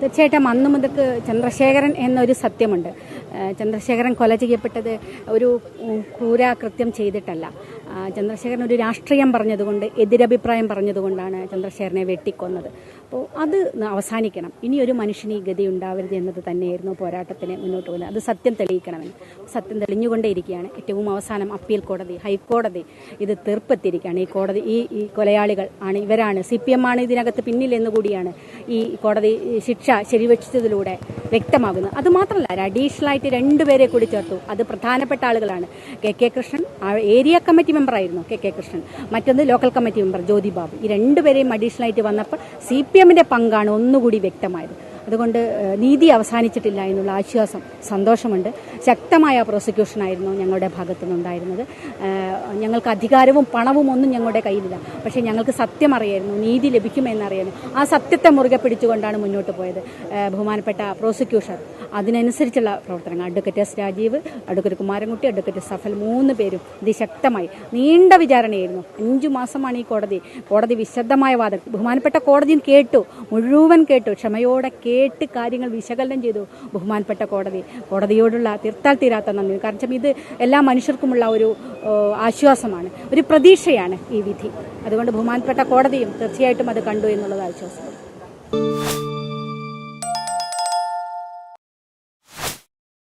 തീർച്ചയായിട്ടും അന്നു മുതൽക്ക് ചന്ദ്രശേഖരൻ എന്നൊരു സത്യമുണ്ട്. ചന്ദ്രശേഖരൻ കൊല ചെയ്യപ്പെട്ടത് ഒരു ക്രൂരകൃത്യം ചെയ്തിട്ടല്ല. ചന്ദ്രശേഖരൻ ഒരു രാഷ്ട്രീയം പറഞ്ഞതുകൊണ്ട്, എതിരഭിപ്രായം പറഞ്ഞതുകൊണ്ടാണ് ചന്ദ്രശേഖരനെ വെട്ടിക്കൊന്നത്. അപ്പോൾ അത് അവസാനിക്കണം. ഇനിയൊരു മനുഷ്യന് ഈ ഗതി ഉണ്ടാവരുത് എന്നത് തന്നെയായിരുന്നു പോരാട്ടത്തിന് മുന്നോട്ട് പോകുന്നത്. അത് സത്യം തെളിയിക്കണമെന്ന്. സത്യം തെളിഞ്ഞുകൊണ്ടേയിരിക്കുകയാണ്. ഏറ്റവും അവസാനം അപ്പീൽ കോടതി, ഹൈക്കോടതി ഇത് തീർപ്പെത്തിയിരിക്കുകയാണ്. ഈ കൊലയാളികൾ ആണ്, ഇവരാണ്, CPM ആണ് ഇതിനകത്ത് പിന്നിലെന്ന് കൂടിയാണ് ഈ കോടതി ശിക്ഷ ശരിവെച്ചതിലൂടെ വ്യക്തമാകുന്നത്. അതുമാത്രമല്ല, അഡീഷണൽ ആയിട്ട് 2 പേരെ കൂടി ചേർത്തു. അത് പ്രധാനപ്പെട്ട ആളുകളാണ്. KK കൃഷ്ണൻ ഏരിയ കമ്മിറ്റി മെമ്പറായിരുന്നു, KK കൃഷ്ണൻ. മറ്റൊന്ന് local committee member Jyothi Babu. ഈ 2 പേരെയും അഡീഷണൽ ആയിട്ട് വന്നപ്പോൾ CPMന്റെ പങ്കാണ് ഒന്നുകൂടി വ്യക്തമായത്. അതുകൊണ്ട് നീതി അവസാനിച്ചിട്ടില്ല എന്നുള്ള ആശ്വാസം, സന്തോഷമുണ്ട്. ശക്തമായ പ്രോസിക്യൂഷനായിരുന്നു ഞങ്ങളുടെ ഭാഗത്തു നിന്നുണ്ടായിരുന്നത്. ഞങ്ങൾക്ക് അധികാരവും പണവും ഒന്നും ഞങ്ങളുടെ കയ്യിലില്ല. പക്ഷേ ഞങ്ങൾക്ക് സത്യം അറിയായിരുന്നു, നീതി ലഭിക്കുമെന്നറിയാനും ആ സത്യത്തെ മുറുകെ പിടിച്ചുകൊണ്ടാണ് മുന്നോട്ട് പോയത്. ബഹുമാനപ്പെട്ട പ്രോസിക്യൂഷൻ അതിനനുസരിച്ചുള്ള പ്രവർത്തനങ്ങൾ, advocate S. Rajeev, advocate Kumarankutty, advocate Safal 3 പേരും അതിശക്തമായി നീണ്ട വിചാരണയായിരുന്നു. 5 മാസമാണ് ഈ കോടതി വിശദമായ വാദം ബഹുമാനപ്പെട്ട കോടതിയും കേട്ടു, മുഴുവൻ കേട്ടു, ക്ഷമയോടെ കേട്ട് കാര്യങ്ങൾ വിശകലനം ചെയ്തു. ബഹുമാനപ്പെട്ട കോടതിയോടുള്ള തീർത്താൽ തീരാത്ത നന്ദി. കാരണം ഇത് എല്ലാ മനുഷ്യർക്കുമുള്ള ഒരു ആശ്വാസമാണ്, ഒരു പ്രതീക്ഷയാണ് ഈ വിധി. അതുകൊണ്ട് ബഹുമാനപ്പെട്ട കോടതിയും തീർച്ചയായിട്ടും അത് കണ്ടു എന്നുള്ളത് ആശ്വാസം.